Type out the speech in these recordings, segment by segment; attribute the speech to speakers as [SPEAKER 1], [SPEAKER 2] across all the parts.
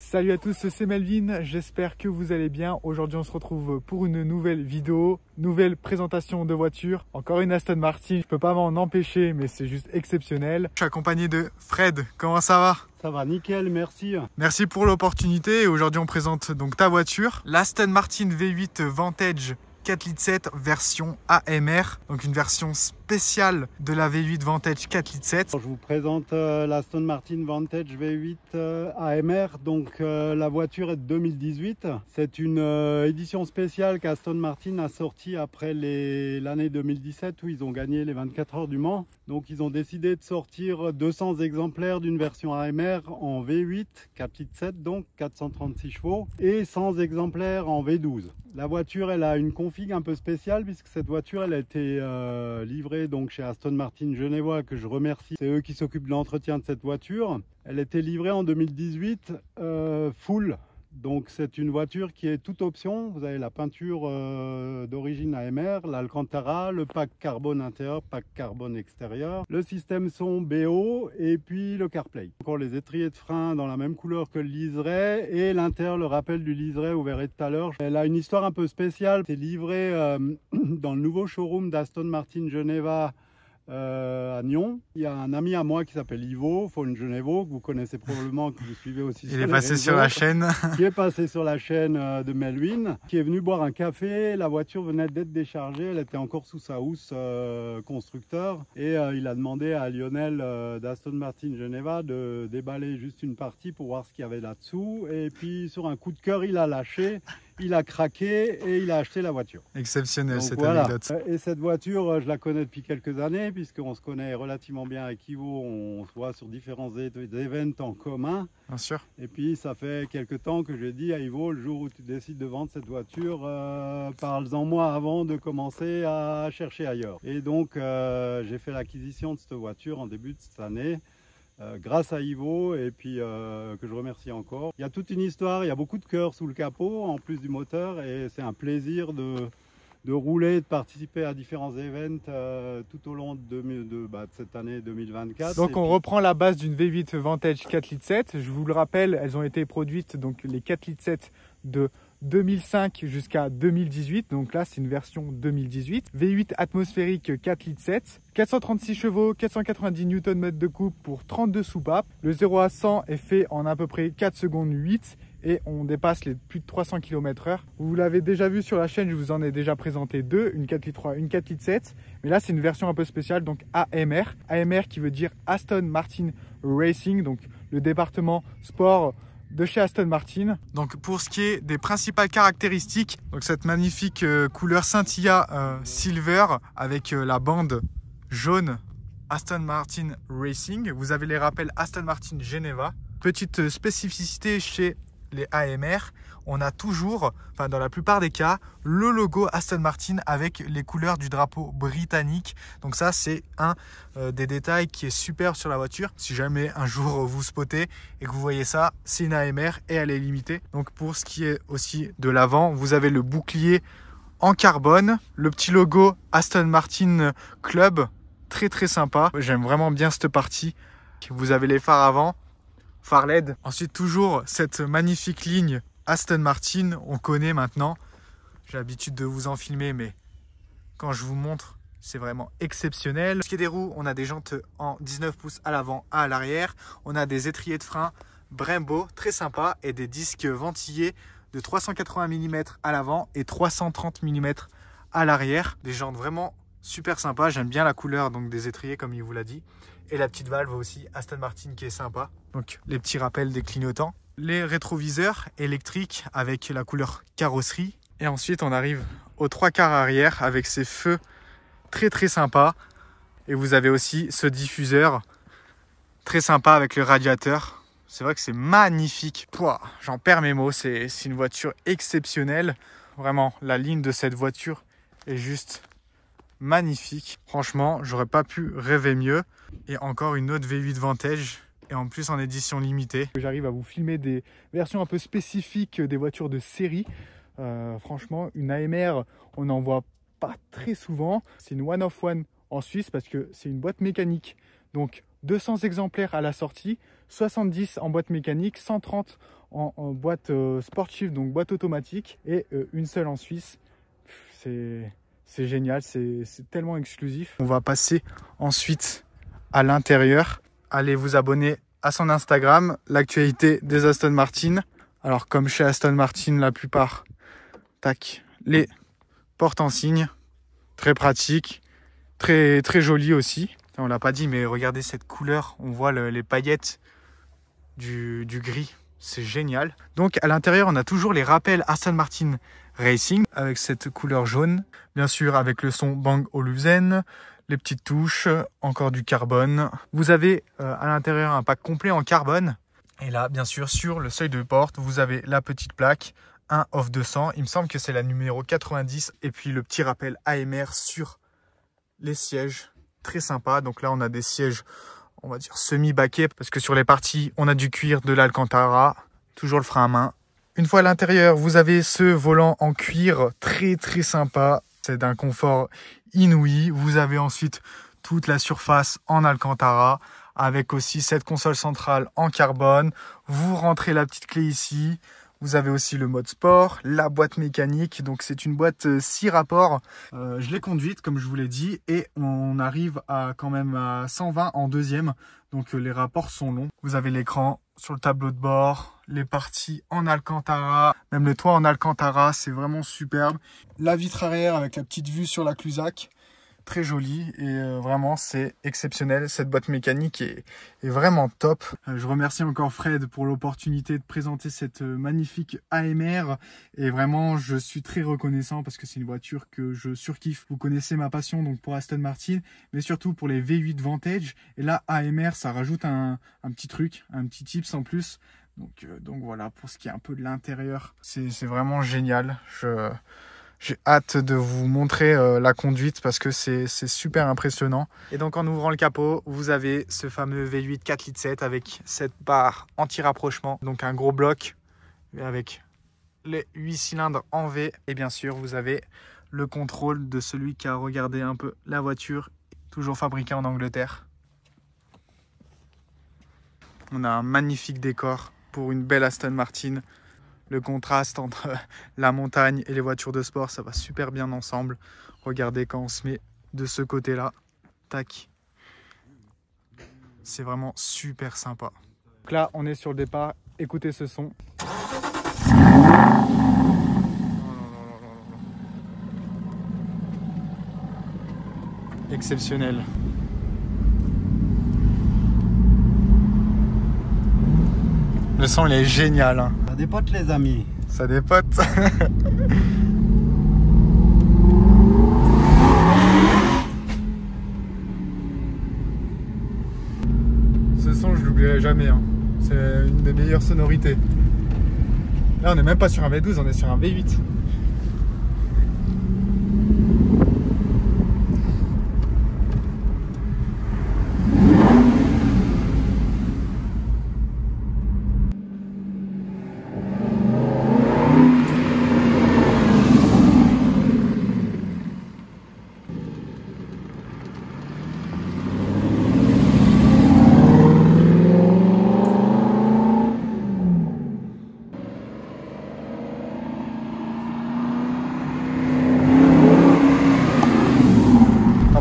[SPEAKER 1] Salut à tous, c'est Melvin, j'espère que vous allez bien. Aujourd'hui on se retrouve pour une nouvelle vidéo, nouvelle présentation de voiture. Encore une Aston Martin, je peux pas m'en empêcher mais c'est juste exceptionnel. Je suis accompagné de Fred, comment ça va?
[SPEAKER 2] Ça va nickel, merci.
[SPEAKER 1] Merci pour l'opportunité. Aujourd'hui on présente donc ta voiture, l'Aston Martin V8 Vantage 4,7 litres version AMR, donc une version spéciale de la V8 Vantage 4,7 litres.
[SPEAKER 2] Je vous présente l'Aston Martin Vantage V8 AMR. Donc la voiture est de 2018. C'est une édition spéciale qu'Aston Martin a sortie après l'année 2017 où ils ont gagné les 24 heures du Mans. Donc ils ont décidé de sortir 200 exemplaires d'une version AMR en V8 4,7 donc 436 chevaux et 100 exemplaires en V12. La voiture elle a une config un peu spéciale puisque cette voiture elle a été livrée donc chez Aston Martin Genevois, que je remercie. C'est eux qui s'occupent de l'entretien de cette voiture. Elle a été livrée en 2018 full. Donc c'est une voiture qui est toute option. Vous avez la peinture d'origine AMR, l'Alcantara, le pack carbone intérieur, pack carbone extérieur, le système son BO et puis le CarPlay. Encore les étriers de frein dans la même couleur que le liseré et l'intérieur, le rappel du liseré, vous verrez tout à l'heure. Elle a une histoire un peu spéciale. C'est livré dans le nouveau showroom d'Aston Martin Geneva à Nyon. Il y a un ami à moi qui s'appelle Ivo Von Genevo, que vous connaissez probablement, que vous suivez aussi.
[SPEAKER 1] Il est passé sur la chaîne.
[SPEAKER 2] Qui est passé sur la chaîne de Melvin, qui est venu boire un café. La voiture venait d'être déchargée, elle était encore sous sa housse constructeur. Et il a demandé à Lionel d'Aston Martin Geneva de déballer juste une partie pour voir ce qu'il y avait là-dessous. Et puis sur un coup de cœur, il a lâché. Il a craqué et il a acheté la voiture.
[SPEAKER 1] Exceptionnel. Donc, cette
[SPEAKER 2] voilà.
[SPEAKER 1] Anecdote.
[SPEAKER 2] Et cette voiture, je la connais depuis quelques années, puisqu'on se connaît relativement bien avec Ivo. On se voit sur différents events en commun.
[SPEAKER 1] Bien sûr.
[SPEAKER 2] Et puis, ça fait quelques temps que j'ai dit à Ivo, le jour où tu décides de vendre cette voiture, parle-en moi avant de commencer à chercher ailleurs. Et donc, j'ai fait l'acquisition de cette voiture en début de cette année. Grâce à Ivo et puis que je remercie encore. Il y a toute une histoire, il y a beaucoup de cœur sous le capot en plus du moteur et c'est un plaisir de rouler, de participer à différents events tout au long de cette année 2024.
[SPEAKER 1] Donc on reprend la base d'une V8 Vantage 4,7 litres. Je vous le rappelle, elles ont été produites donc les 4,7 litres de 2005 jusqu'à 2018, donc là c'est une version 2018. V8 atmosphérique 4,7 litres, 436 chevaux, 490 Nm de coupe pour 32 soupapes. Le 0 à 100 est fait en à peu près 4 secondes 8 et on dépasse les plus de 300 km/h. Vous l'avez déjà vu sur la chaîne, je vous en ai déjà présenté deux, une 4,3 litres, une 4,7 litres. Mais là c'est une version un peu spéciale, donc AMR. AMR qui veut dire Aston Martin Racing, donc le département sport de chez Aston Martin. Donc pour ce qui est des principales caractéristiques, donc cette magnifique couleur scintilla silver avec la bande jaune Aston Martin Racing. Vous avez les rappels Aston Martin Geneva. Petite spécificité chez les AMR, on a toujours, enfin dans la plupart des cas, le logo Aston Martin avec les couleurs du drapeau britannique. Donc ça c'est un des détails qui est super sur la voiture. Si jamais un jour vous spottez et que vous voyez ça, c'est une AMR et elle est limitée. Donc pour ce qui est aussi de l'avant, vous avez le bouclier en carbone, le petit logo Aston Martin Club, très très sympa. J'aime vraiment bien cette partie. Vous avez les phares avant, phare LED. Ensuite, toujours cette magnifique ligne Aston Martin, on connaît maintenant. J'ai l'habitude de vous en filmer, mais quand je vous montre, c'est vraiment exceptionnel. Pour ce qui est des roues, on a des jantes en 19 pouces à l'avant, à l'arrière. On a des étriers de frein Brembo, très sympa, et des disques ventillés de 380 mm à l'avant et 330 mm à l'arrière. Des jantes vraiment super sympa, j'aime bien la couleur donc des étriers comme il vous l'a dit. Et la petite valve aussi Aston Martin qui est sympa. Donc les petits rappels des clignotants. Les rétroviseurs électriques avec la couleur carrosserie. Et ensuite on arrive aux trois quarts arrière avec ces feux très très sympas. Et vous avez aussi ce diffuseur très sympa avec le radiateur. C'est vrai que c'est magnifique. J'en perds mes mots, c'est une voiture exceptionnelle. Vraiment, la ligne de cette voiture est juste magnifique. Franchement, j'aurais pas pu rêver mieux. Et encore une autre V8 Vantage. Et en plus en édition limitée. J'arrive à vous filmer des versions un peu spécifiques des voitures de série. Franchement, une AMR, on n'en voit pas très souvent. C'est une one of one en Suisse parce que c'est une boîte mécanique. Donc 200 exemplaires à la sortie, 70 en boîte mécanique, 130 en boîte sportive, donc boîte automatique, et une seule en Suisse. C'est génial, c'est tellement exclusif. On va passer ensuite à l'intérieur. Allez vous abonner à son Instagram, l'actualité des Aston Martin. Alors comme chez Aston Martin, la plupart, tac, les portes en cygne, très pratique, très joli aussi. On l'a pas dit, mais regardez cette couleur, on voit les paillettes du gris, c'est génial. Donc à l'intérieur, on a toujours les rappels Aston Martin Racing avec cette couleur jaune, bien sûr avec le son Bang Olufsen, les petites touches, encore du carbone. Vous avez à l'intérieur un pack complet en carbone. Et là, bien sûr, sur le seuil de porte, vous avez la petite plaque, un off 200. Il me semble que c'est la numéro 90. Et puis le petit rappel AMR sur les sièges. Très sympa. Donc là, on a des sièges, on va dire, semi-baquets. Parce que sur les parties, on a du cuir, de l'Alcantara. Toujours le frein à main. Une fois à l'intérieur, vous avez ce volant en cuir très sympa. C'est d'un confort inouï. Vous avez ensuite toute la surface en Alcantara, avec aussi cette console centrale en carbone. Vous rentrez la petite clé ici. Vous avez aussi le mode sport, la boîte mécanique. Donc c'est une boîte 6 rapports. Je l'ai conduite comme je vous l'ai dit, et on arrive quand même à 120 en deuxième. Donc les rapports sont longs. Vous avez l'écran sur le tableau de bord, les parties en Alcantara, même le toit en Alcantara, c'est vraiment superbe. La vitre arrière avec la petite vue sur la Clusac, très jolie, et vraiment c'est exceptionnel. Cette boîte mécanique est vraiment top. Je remercie encore Fred pour l'opportunité de présenter cette magnifique AMR, et vraiment je suis très reconnaissant parce que c'est une voiture que je surkiffe. Vous connaissez ma passion donc pour Aston Martin, mais surtout pour les V8 Vantage, et là AMR ça rajoute un petit truc, un petit tips en plus. Donc voilà, pour ce qui est un peu de l'intérieur, c'est vraiment génial. J'ai hâte de vous montrer la conduite parce que c'est super impressionnant. Et donc en ouvrant le capot, vous avez ce fameux V8 4,7 litres avec cette barre anti-rapprochement. Donc un gros bloc avec les 8 cylindres en V. Et bien sûr, vous avez le contrôle de celui qui a regardé un peu la voiture, toujours fabriquée en Angleterre. On a un magnifique décor pour une belle Aston Martin. Le contraste entre la montagne et les voitures de sport, ça va super bien ensemble. Regardez quand on se met de ce côté-là. Tac. C'est vraiment super sympa. Donc là, on est sur le départ. Écoutez ce son. Exceptionnel. Le son, il est génial. Hein.
[SPEAKER 2] Ça dépote les amis.
[SPEAKER 1] Ça dépote. Ce son, je l'oublierai jamais. Hein. C'est une des meilleures sonorités. Là, on n'est même pas sur un V12, on est sur un V8.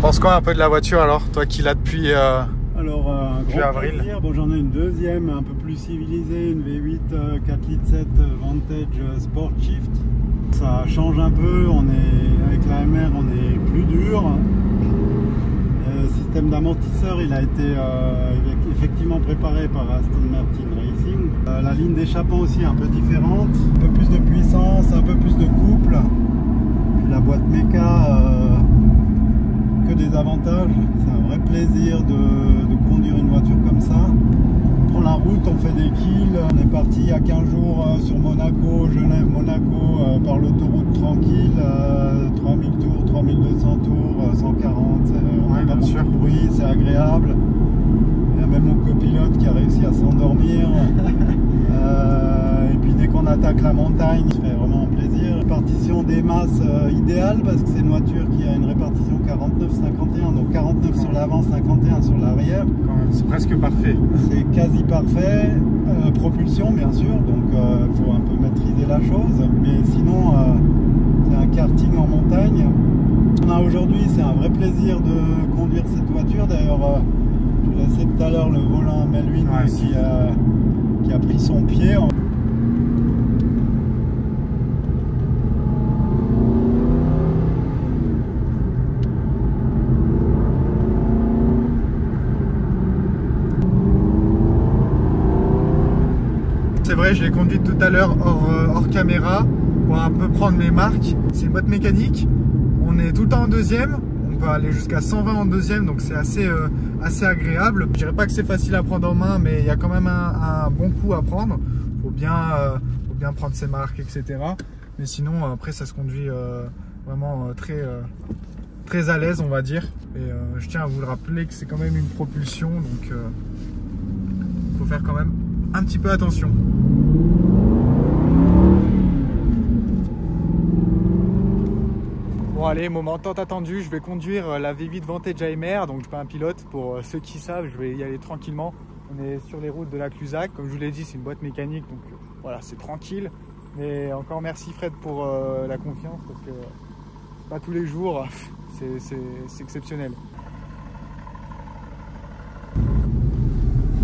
[SPEAKER 1] Pense quoi un peu de la voiture alors, toi qui l'as depuis avril?
[SPEAKER 2] Plaisir. Bon, j'en ai une deuxième un peu plus civilisée, une V8 4,7 litres Vantage Sport Shift. Ça change un peu, avec la MR on est plus dur. Le système d'amortisseur il a été effectivement préparé par Aston Martin Racing. La ligne d'échappement aussi est un peu différente, un peu plus de puissance, un peu plus de couple. La boîte méca que des avantages, c'est un vrai plaisir de conduire une voiture comme ça. On prend la route, on fait des kills, on est parti il y a 15 jours sur Monaco, Genève-Monaco par l'autoroute tranquille, 3000 tours, 3200 tours, 140, on n'a pas beaucoup de bruit, c'est agréable. Il y a même mon copilote qui a réussi à s'endormir. Et puis dès qu'on a attaque la montagne, ça fait vraiment plaisir. Répartition des masses idéale parce que c'est une voiture qui a une répartition 49-51, donc 49 sur l'avant, 51 sur l'arrière.
[SPEAKER 1] C'est presque parfait.
[SPEAKER 2] C'est quasi parfait. Propulsion bien sûr, donc il faut un peu maîtriser la chose, mais sinon c'est un karting en montagne. Aujourd'hui c'est un vrai plaisir de conduire cette voiture. D'ailleurs je laissais tout à l'heure le volant à Melvin qui a pris son pied.
[SPEAKER 1] C'est vrai, je l'ai conduite tout à l'heure hors caméra pour un peu prendre mes marques. C'est une boîte mécanique, on est tout le temps en deuxième, on peut aller jusqu'à 120 en deuxième, donc c'est assez agréable. Je dirais pas que c'est facile à prendre en main, mais il y a quand même un bon coup à prendre. Faut bien prendre ses marques, etc. Mais sinon, après, ça se conduit vraiment très à l'aise, on va dire. Et je tiens à vous le rappeler que c'est quand même une propulsion, donc il faut faire quand même un petit peu attention. Bon allez, moment tant attendu, je vais conduire la V8 Vantage AMR, donc je suis pas un pilote, pour ceux qui savent, je vais y aller tranquillement. On est sur les routes de la Cluzac, comme je vous l'ai dit, c'est une boîte mécanique, donc voilà, c'est tranquille. Mais encore merci Fred pour la confiance, parce que pas tous les jours, c'est exceptionnel.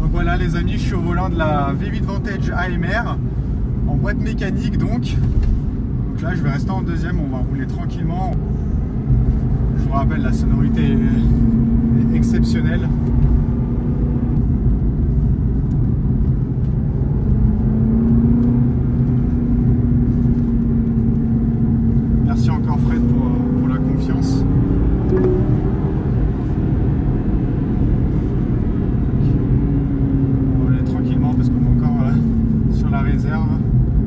[SPEAKER 1] Donc voilà les amis, je suis au volant de la V8 Vantage AMR en boîte mécanique donc là je vais rester en deuxième, on va rouler tranquillement. Je vous rappelle, la sonorité est exceptionnelle. Merci encore Fred pour la confiance.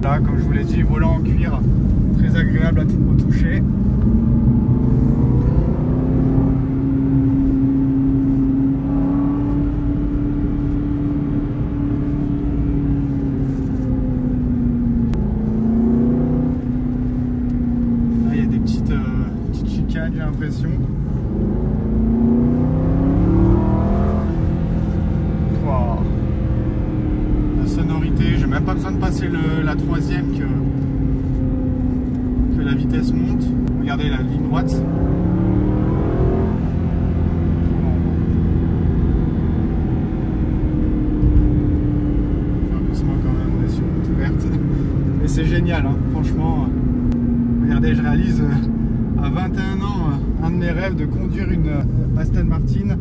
[SPEAKER 1] Là, comme je vous l'ai dit, volant en cuir, très agréable au toucher. Là, il y a des petites chicanes, j'ai l'impression. Sonorité, j'ai même pas besoin de passer la troisième que la vitesse monte. Regardez la ligne droite. Enfin, doucement quand même, on est sur une route ouverte. Mais c'est génial, hein, franchement. Regardez, je réalise à 21 ans un de mes rêves de conduire une Aston Martin.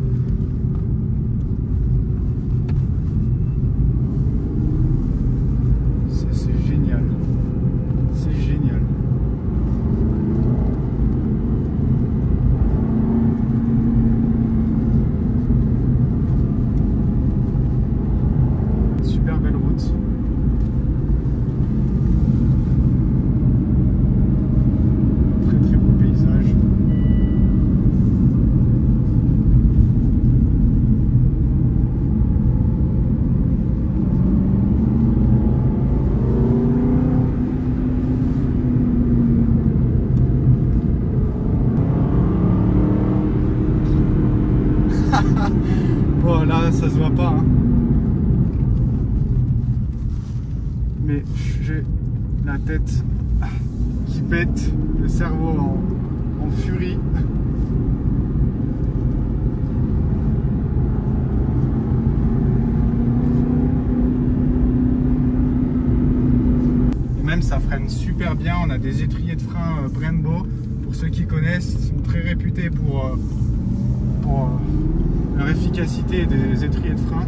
[SPEAKER 1] Bon là ça se voit pas hein. Mais j'ai la tête qui pète, le cerveau en furie. Et même ça freine super bien, on a des étriers de frein Brembo, pour ceux qui connaissent, ils sont très réputés pour leur efficacité des étriers de frein.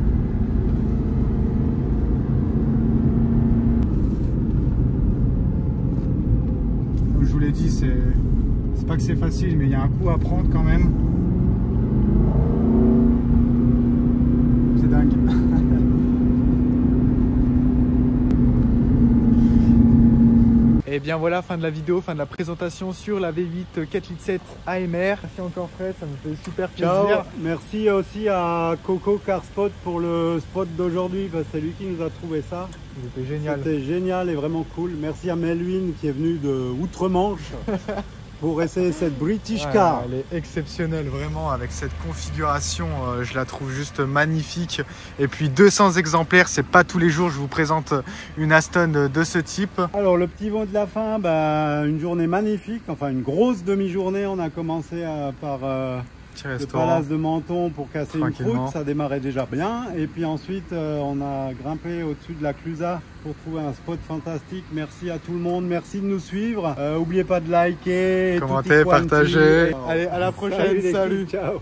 [SPEAKER 1] Comme je vous l'ai dit, c'est pas que c'est facile, mais il y a un coup à prendre quand même. C'est dingue. Et bien voilà, fin de la vidéo, fin de la présentation sur la V8 4 litres 7 AMR. Merci encore Fred, ça me fait super plaisir.
[SPEAKER 2] Ciao. Merci aussi à Coco Carspot pour le spot d'aujourd'hui, parce que c'est lui qui nous a trouvé ça.
[SPEAKER 1] C'était génial.
[SPEAKER 2] C'était génial et vraiment cool. Merci à Melvin qui est venu de Outre-Manche pour essayer cette British car.
[SPEAKER 1] Elle est exceptionnelle vraiment avec cette configuration, je la trouve juste magnifique. Et puis 200 exemplaires, c'est pas tous les jours je vous présente une Aston de ce type.
[SPEAKER 2] Alors le petit mot de la fin, une journée magnifique, enfin une grosse demi-journée. On a commencé par le palace de Menton pour casser une croûte, ça démarrait déjà bien. Et puis ensuite on a grimpé au-dessus de la Clusa pour trouver un spot fantastique. Merci à tout le monde, merci de nous suivre. N'oubliez pas de liker,
[SPEAKER 1] commenter, partager.
[SPEAKER 2] Allez, à la prochaine, salut.
[SPEAKER 1] Ciao.